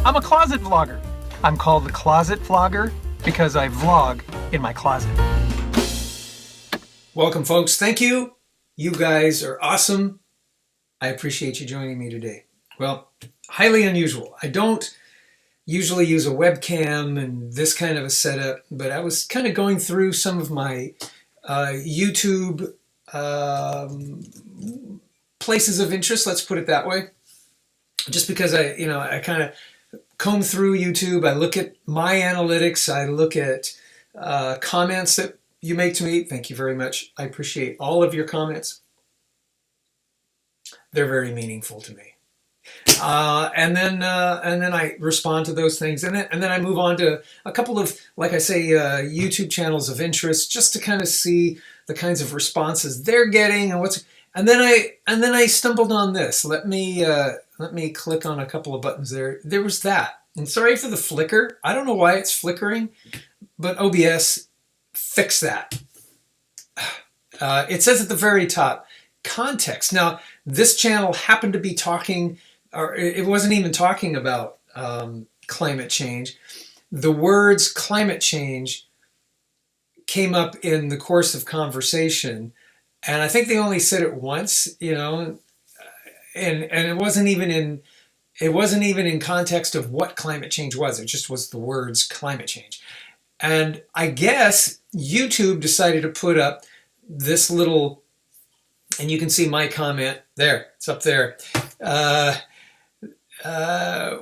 I'm a closet vlogger. I'm called the Closet Vlogger because I vlog in my closet. Welcome, folks. Thank you. You guys are awesome. I appreciate you joining me today. Well, highly unusual. I don't usually use a webcam and this kind of a setup, but I was kind of going through some of my YouTube places of interest, let's put it that way. Just because I kind of comb through YouTube, I look at my analytics, I look at comments that you make to me. Thank you very much. I appreciate all of your comments. They're very meaningful to me. And then I respond to those things, and then I move on to a couple of, like I say, YouTube channels of interest, just to kind of see the kinds of responses they're getting and then I stumbled on this. Let me click on a couple of buttons there. There was that. And sorry for the flicker. I don't know why it's flickering, but OBS fix that. It says at the very top, context. Now, this channel happened to be talking, or it wasn't even talking about climate change. The words climate change came up in the course of conversation, and I think they only said it once, and it wasn't even in context of what climate change was. It just was the words climate change. And I guess YouTube decided to put up this little, and you can see my comment there, it's up there,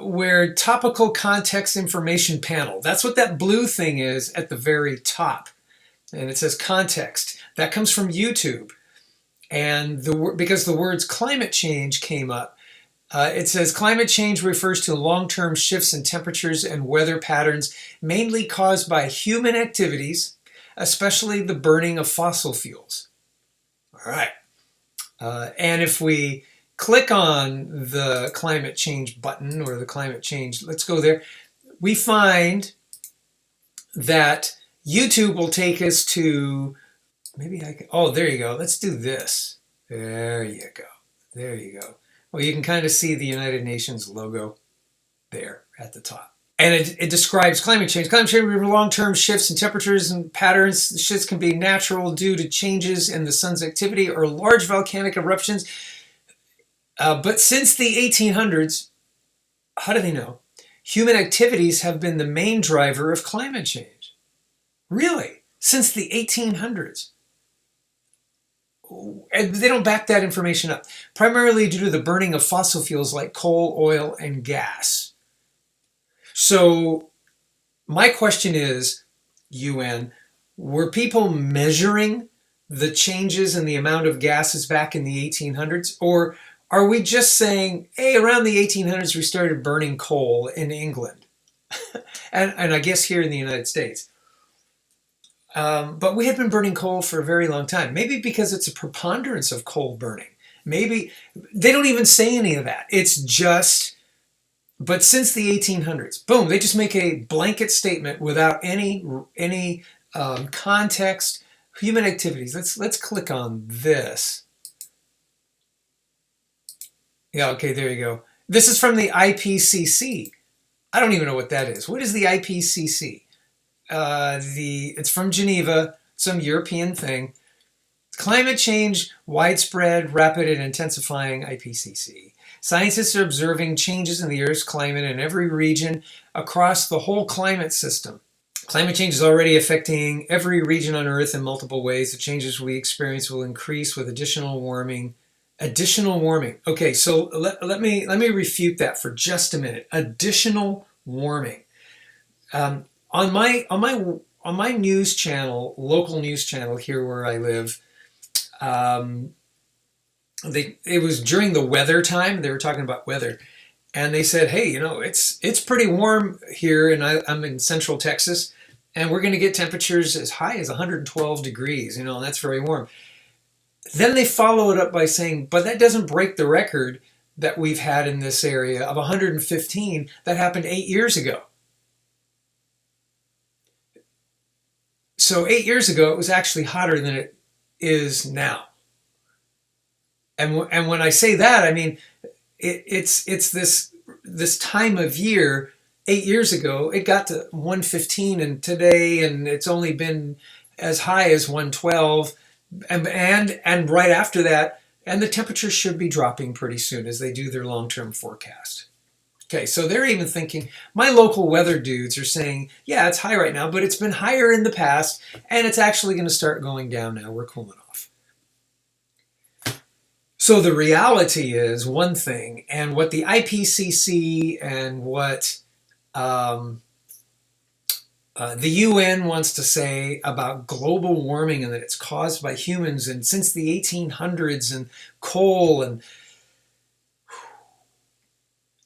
where topical context information panel. That's what that blue thing is at the very top. And it says context. That comes from YouTube. And because the words climate change came up, it says climate change refers to long-term shifts in temperatures and weather patterns, mainly caused by human activities, especially the burning of fossil fuels. All right. And if we click on the climate change button or the climate change, let's go there, we find that YouTube will take us to, maybe I can, oh, there you go. Let's do this. There you go. There you go. Well, you can kind of see the United Nations logo there at the top. And it describes climate change. Climate change are long-term shifts in temperatures and patterns. The shifts can be natural due to changes in the sun's activity or large volcanic eruptions. But since the 1800s, how do they know? Human activities have been the main driver of climate change. Really? Since the 1800s? And they don't back that information up. Primarily due to the burning of fossil fuels like coal, oil, and gas. So my question is, UN, were people measuring the changes in the amount of gases back in the 1800s? Or are we just saying, hey, around the 1800s we started burning coal in England? and I guess here in the United States. But we had been burning coal for a very long time. Maybe because it's a preponderance of coal burning. Maybe they don't even say any of that. It's just, but since the 1800s, boom, they just make a blanket statement without any context. Human activities. Let's click on this. Yeah, okay, there you go. This is from the IPCC. I don't even know what that is. What is the IPCC? It's from Geneva, some European thing. Climate change, widespread, rapid, and intensifying IPCC. Scientists are observing changes in the Earth's climate in every region across the whole climate system. Climate change is already affecting every region on Earth in multiple ways. The changes we experience will increase with additional warming. Additional warming. Okay, so let me refute that for just a minute. Additional warming. On my news channel, local news channel here where I live, it was during the weather time. They were talking about weather, and they said, "Hey, it's pretty warm here, and I'm in Central Texas, and we're going to get temperatures as high as 112 degrees. And that's very warm." Then they follow it up by saying, "But that doesn't break the record that we've had in this area of 115 that happened 8 years ago." So 8 years ago, it was actually hotter than it is now. And when I say that, I mean, it's this this time of year, 8 years ago, it got to 115, and today, and it's only been as high as 112, and right after that, and the temperature should be dropping pretty soon as they do their long-term forecast. Okay, so they're even thinking, my local weather dudes are saying, yeah, it's high right now, but it's been higher in the past, and it's actually going to start going down now. We're cooling off. So the reality is one thing, and what the IPCC and what the UN wants to say about global warming and that it's caused by humans, and since the 1800s and coal,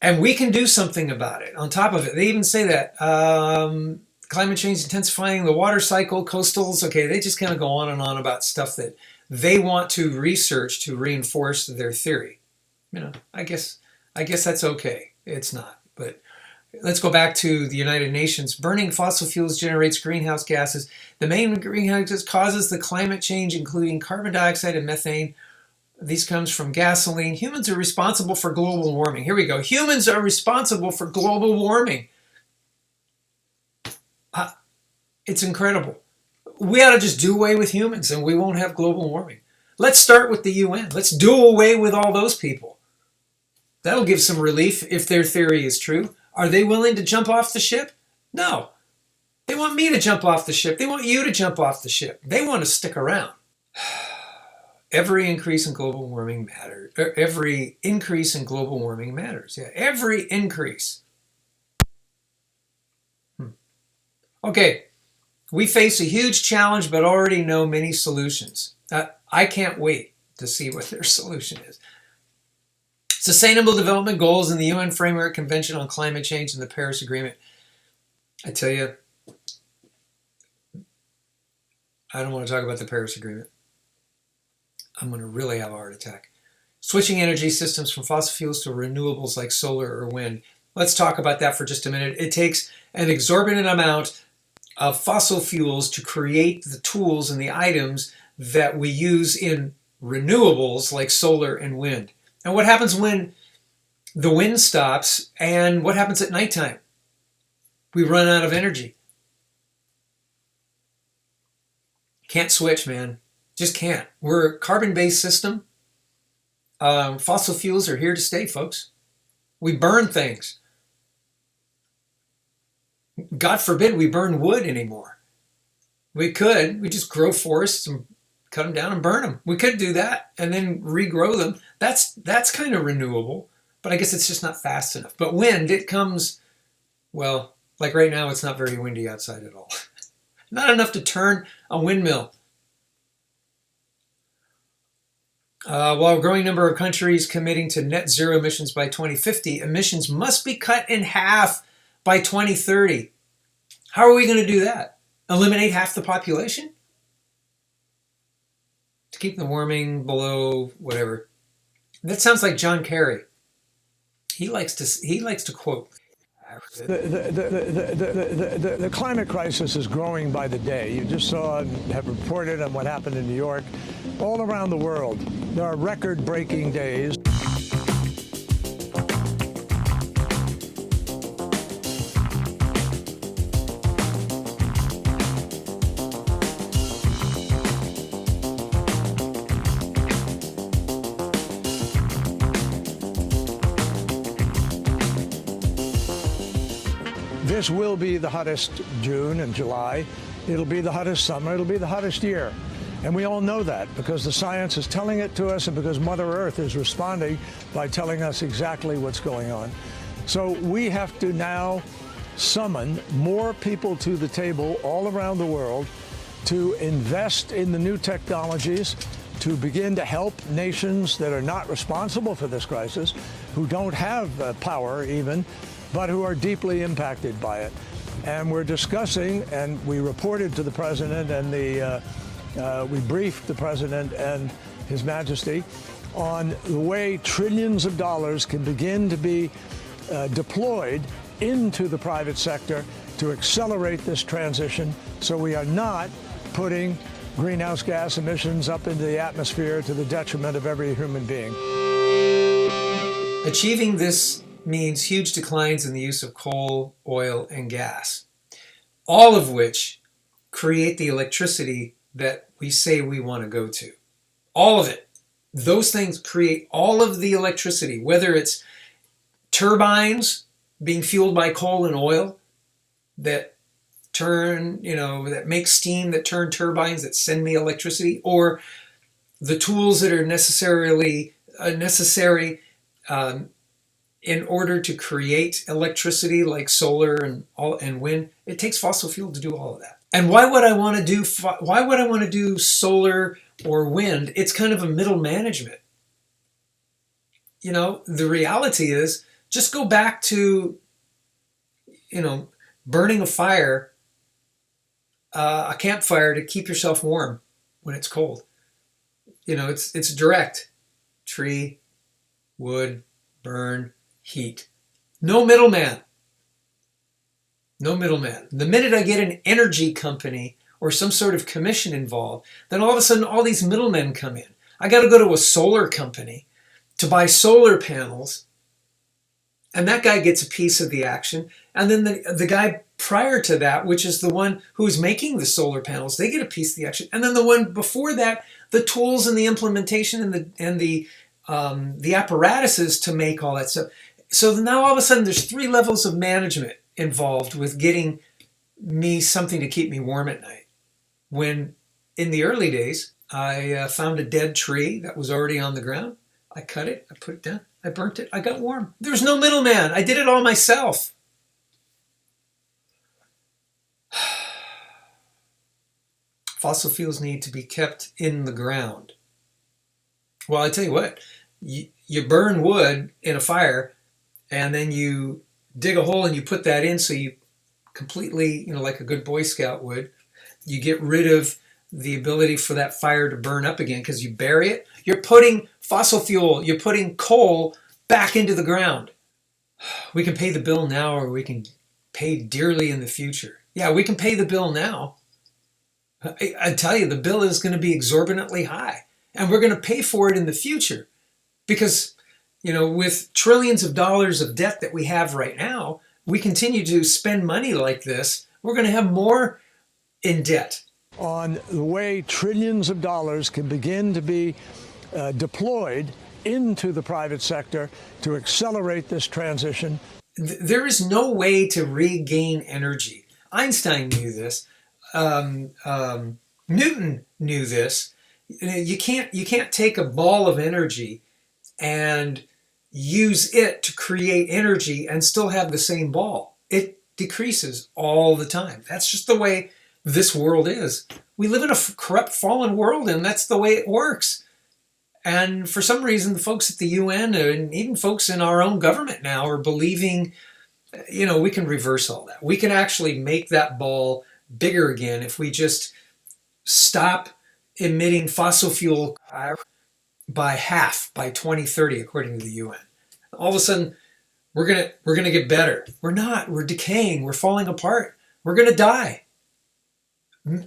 and we can do something about it. On top of it, they even say that climate change intensifying the water cycle, coastals. Okay, they just kind of go on and on about stuff that they want to research to reinforce their theory. You know, I guess that's okay. It's not, but let's go back to the United Nations. Burning fossil fuels generates greenhouse gases. The main greenhouse causes the climate change, including carbon dioxide and methane. These comes from gasoline. Humans are responsible for global warming. Here we go. Humans are responsible for global warming. It's incredible. We ought to just do away with humans and we won't have global warming. Let's start with the UN. Let's do away with all those people. That'll give some relief if their theory is true. Are they willing to jump off the ship? No. They want me to jump off the ship. They want you to jump off the ship. They want to stick around. Every increase in global warming matters. Every increase in global warming matters. Yeah, every increase. Okay, we face a huge challenge, but already know many solutions. I can't wait to see what their solution is. Sustainable Development Goals in the UN Framework Convention on Climate Change and the Paris Agreement. I tell you, I don't want to talk about the Paris Agreement. I'm going to really have a heart attack. Switching energy systems from fossil fuels to renewables like solar or wind. Let's talk about that for just a minute. It takes an exorbitant amount of fossil fuels to create the tools and the items that we use in renewables like solar and wind. And what happens when the wind stops, and what happens at nighttime? We run out of energy. Can't switch, man. Just can't. We're a carbon-based system. Fossil fuels are here to stay, folks. We burn things. God forbid we burn wood anymore. We could. We just grow forests and cut them down and burn them. We could do that and then regrow them. That's kind of renewable, but I guess it's just not fast enough. But wind, it comes, well, like right now, it's not very windy outside at all. Not enough to turn a windmill. While a growing number of countries committing to net zero emissions by 2050, emissions must be cut in half by 2030. How are we going to do that? Eliminate half the population? To keep the warming below whatever. That sounds like John Kerry. He likes to quote. The climate crisis is growing by the day. You just saw and have reported on what happened in New York. All around the world, there are record-breaking days. This will be the hottest June and July. It'll be the hottest summer. It'll be the hottest year. And we all know that because the science is telling it to us and because Mother Earth is responding by telling us exactly what's going on. So we have to now summon more people to the table all around the world to invest in the new technologies, to begin to help nations that are not responsible for this crisis, who don't have power even, but who are deeply impacted by it. And we're discussing, and we reported to the president, and we briefed the president and His Majesty on the way trillions of dollars can begin to be deployed into the private sector to accelerate this transition so we are not putting greenhouse gas emissions up into the atmosphere to the detriment of every human being. Achieving this means huge declines in the use of coal, oil, and gas, all of which create the electricity that we say we want to go to. All of it. Those things create all of the electricity, whether it's turbines being fueled by coal and oil that turn, that make steam, that turn turbines that send me electricity, or the tools that are necessary in order to create electricity, like solar and wind. It takes fossil fuel to do all of that. And why would I want to do solar or wind? It's kind of a middle management. The reality is, just go back to, burning a fire, a campfire to keep yourself warm when it's cold. It's direct. Tree, wood, burn, heat. No middleman. No middleman. The minute I get an energy company or some sort of commission involved, then all of a sudden all these middlemen come in. I got to go to a solar company to buy solar panels, and that guy gets a piece of the action. And then the guy prior to that, which is the one who's making the solar panels, they get a piece of the action. And then the one before that, the tools and the implementation and the apparatuses to make all that stuff. So now all of a sudden there's 3 levels of management involved with getting me something to keep me warm at night. When in the early days, I found a dead tree that was already on the ground. I cut it, I put it down, I burnt it, I got warm. There's no middleman. I did it all myself. Fossil fuels need to be kept in the ground. Well, I tell you what, you burn wood in a fire, and then you dig a hole and you put that in, so you completely, like a good Boy Scout would, you get rid of the ability for that fire to burn up again because you bury it. You're putting fossil fuel, you're putting coal back into the ground. We can pay the bill now, or we can pay dearly in the future. Yeah, we can pay the bill now. I tell you, the bill is going to be exorbitantly high, and we're going to pay for it in the future because, with trillions of dollars of debt that we have right now, we continue to spend money like this, we're going to have more in debt. On the way trillions of dollars can begin to be deployed into the private sector to accelerate this transition. There is no way to regain energy. Einstein knew this. Newton knew this. You can't take a ball of energy and use it to create energy and still have the same ball. It decreases all the time. That's just the way this world is. We live in a corrupt, fallen world, and that's the way it works. And for some reason, the folks at the UN and even folks in our own government now are believing, we can reverse all that. We can actually make that ball bigger again if we just stop emitting fossil fuel by half by 2030, according to the UN. All of a sudden, we're gonna get better. We're not. We're decaying. We're falling apart. We're gonna die.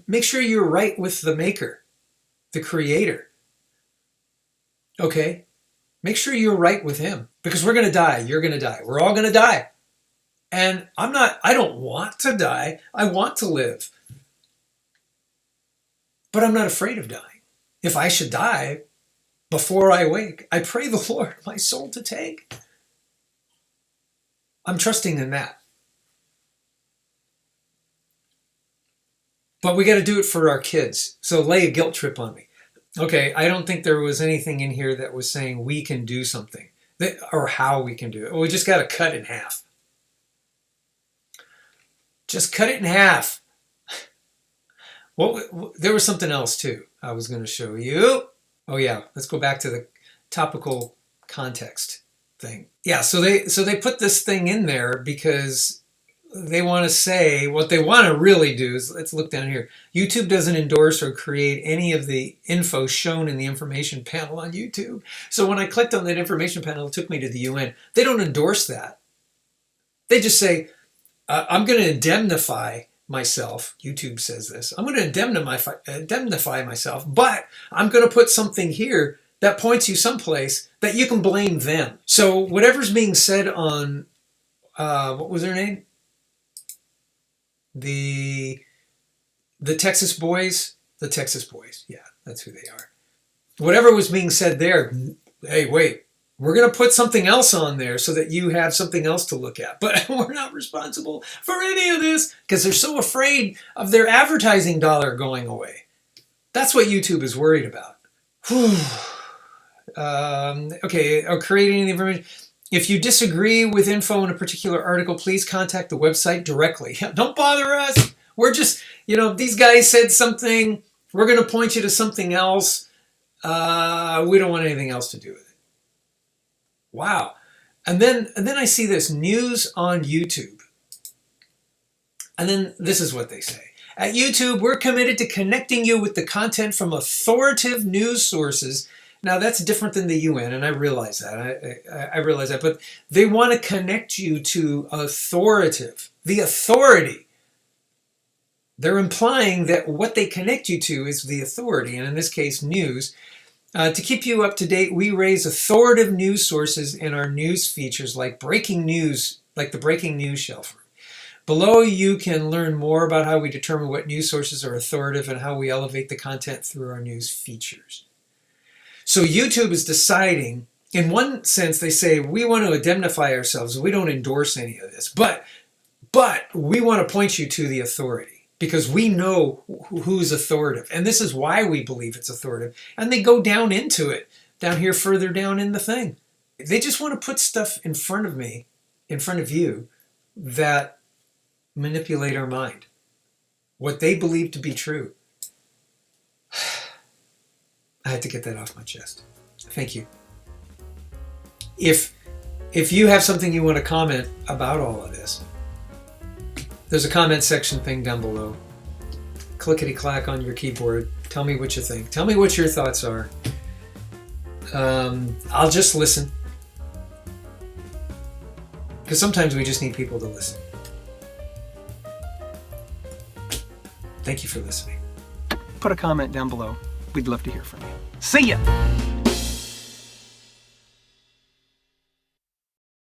Make sure you're right with the maker, the creator. Okay? Make sure you're right with him, because we're gonna die. You're gonna die. We're all gonna die. And I don't want to die. I want to live. But I'm not afraid of dying. If I should die before I wake, I pray the Lord my soul to take. I'm trusting in that. But we got to do it for our kids. So lay a guilt trip on me. Okay, I don't think there was anything in here that was saying we can do something or how we can do it. Well, we just got to cut it in half. Just cut it in half. There was something else too I was going to show you. Oh yeah, let's go back to the topical context thing. Yeah, so they put this thing in there because they want to say what they want to really do is, let's look down here. YouTube doesn't endorse or create any of the info shown in the information panel on YouTube. So when I clicked on that information panel, it took me to the UN. They don't endorse that. They just say, I'm going to indemnify myself. YouTube says this. I'm going to indemnify myself, but I'm going to put something here that points you someplace that you can blame them. So whatever's being said on, what was their name? The Texas Boys? The Texas Boys. Yeah, that's who they are. Whatever was being said there, hey, wait, we're going to put something else on there so that you have something else to look at. But we're not responsible for any of this because they're so afraid of their advertising dollar going away. That's what YouTube is worried about. Okay, creating the information. If you disagree with info in a particular article, please contact the website directly. Don't bother us. We're just, these guys said something. We're going to point you to something else. We don't want anything else to do with it. Wow. And then I see this news on YouTube. And then this is what they say. At YouTube, we're committed to connecting you with the content from authoritative news sources. Now, that's different than the UN, and I realize that. I realize that. But they want to connect you to authoritative, the authority. They're implying that what they connect you to is the authority, and in this case, news. To keep you up to date, we raise authoritative news sources in our news features like breaking news, like the breaking news shelf. Below, you can learn more about how we determine what news sources are authoritative and how we elevate the content through our news features. So YouTube is deciding, in one sense, they say, we want to indemnify ourselves. We don't endorse any of this, but we want to point you to the authority because we know who's authoritative. And this is why we believe it's authoritative. And they go down into it, down here further down in the thing. They just want to put stuff in front of me, in front of you, that manipulate our mind. What they believe to be true. I had to get that off my chest. Thank you. If you have something you want to comment about all of this, there's a comment section thing down below. Clickety-clack on your keyboard. Tell me what you think. Tell me what your thoughts are. I'll just listen. Because sometimes we just need people to listen. Thank you for listening. Put a comment down below. We'd love to hear from you. See ya!